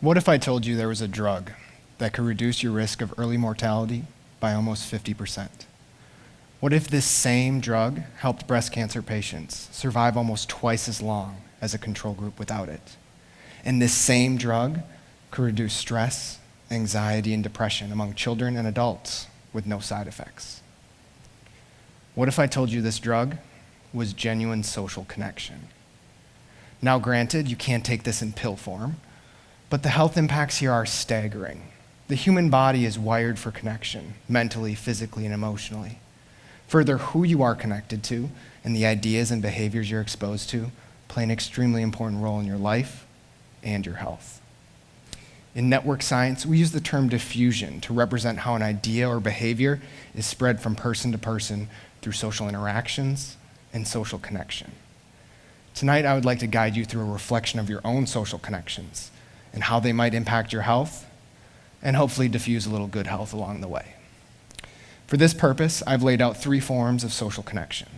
What if I told you there was a drug that could reduce your risk of early mortality by almost 50%? What if this same drug helped breast cancer patients survive almost twice as long as a control group without it? And this same drug could reduce stress, anxiety, and depression among children and adults with no side effects? What if I told you this drug was genuine social connection? Now, granted, you can't take this in pill form, but the health impacts here are staggering. The human body is wired for connection, mentally, physically, and emotionally. Further, who you are connected to and the ideas and behaviors you're exposed to play an extremely important role in your life and your health. In network science, we use the term diffusion to represent how an idea or behavior is spread from person to person through social interactions and social connection. Tonight, I would like to guide you through a reflection of your own social connections and how they might impact your health, and hopefully diffuse a little good health along the way. For this purpose, I've laid out 3 forms of social connection: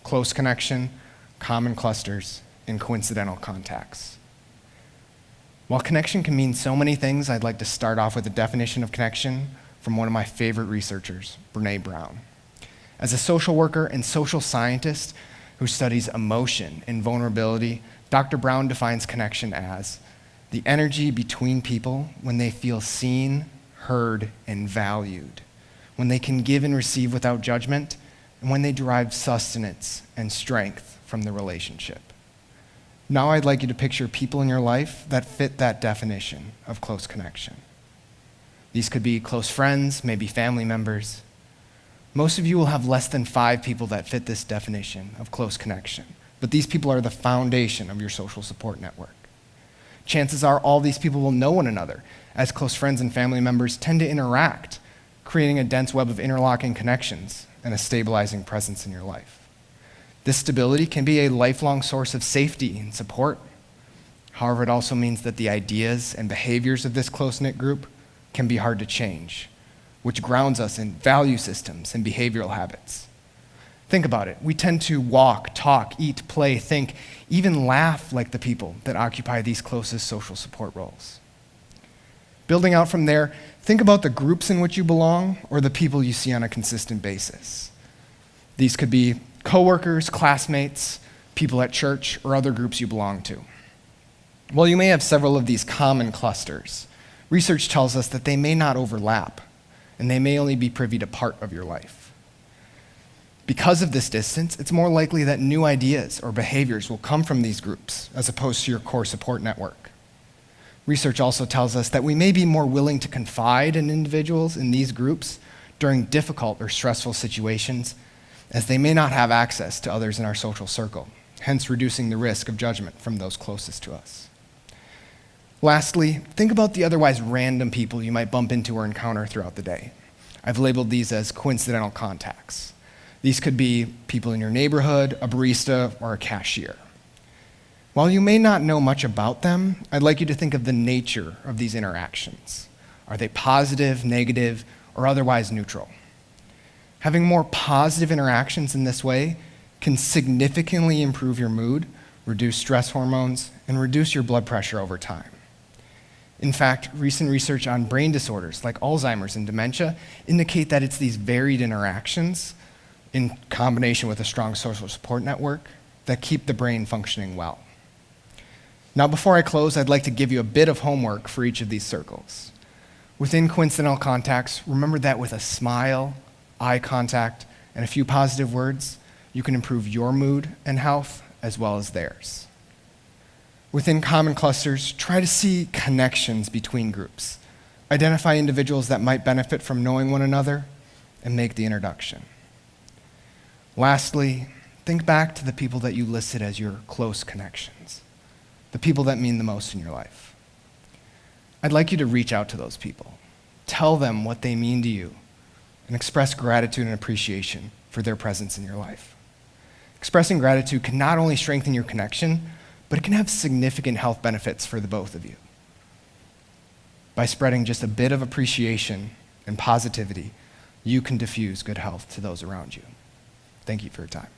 close connection, common clusters, and coincidental contacts. While connection can mean so many things, I'd like to start off with a definition of connection from one of my favorite researchers, Brene Brown. As a social worker and social scientist who studies emotion and vulnerability, Dr. Brown defines connection as the energy between people when they feel seen, heard, and valued, when they can give and receive without judgment, and when they derive sustenance and strength from the relationship. Now I'd like you to picture people in your life that fit that definition of close connection. These could be close friends, maybe family members. Most of you will have less than 5 people that fit this definition of close connection, but these people are the foundation of your social support network. Chances are all these people will know one another, as close friends and family members tend to interact, creating a dense web of interlocking connections and a stabilizing presence in your life. This stability can be a lifelong source of safety and support. However, it also means that the ideas and behaviors of this close-knit group can be hard to change, which grounds us in value systems and behavioral habits. Think about it. We tend to walk, talk, eat, play, think, even laugh like the people that occupy these closest social support roles. Building out from there, think about the groups in which you belong or the people you see on a consistent basis. These could be coworkers, classmates, people at church, or other groups you belong to. While you may have several of these common clusters, research tells us that they may not overlap, and they may only be privy to part of your life. Because of this distance, it's more likely that new ideas or behaviors will come from these groups as opposed to your core support network. Research also tells us that we may be more willing to confide in individuals in these groups during difficult or stressful situations, as they may not have access to others in our social circle, hence reducing the risk of judgment from those closest to us. Lastly, think about the otherwise random people you might bump into or encounter throughout the day. I've labeled these as coincidental contacts. These could be people in your neighborhood, a barista, or a cashier. While you may not know much about them, I'd like you to think of the nature of these interactions. Are they positive, negative, or otherwise neutral? Having more positive interactions in this way can significantly improve your mood, reduce stress hormones, and reduce your blood pressure over time. In fact, recent research on brain disorders like Alzheimer's and dementia indicate that it's these varied interactions in combination with a strong social support network that keep the brain functioning well. Now, before I close, I'd like to give you a bit of homework for each of these circles. Within coincidental contacts, remember that with a smile, eye contact, and a few positive words, you can improve your mood and health as well as theirs. Within common clusters, try to see connections between groups. Identify individuals that might benefit from knowing one another and make the introduction. Lastly, think back to the people that you listed as your close connections, the people that mean the most in your life. I'd like you to reach out to those people. Tell them what they mean to you and express gratitude and appreciation for their presence in your life. Expressing gratitude can not only strengthen your connection, but it can have significant health benefits for the both of you. By spreading just a bit of appreciation and positivity, you can diffuse good health to those around you. Thank you for your time.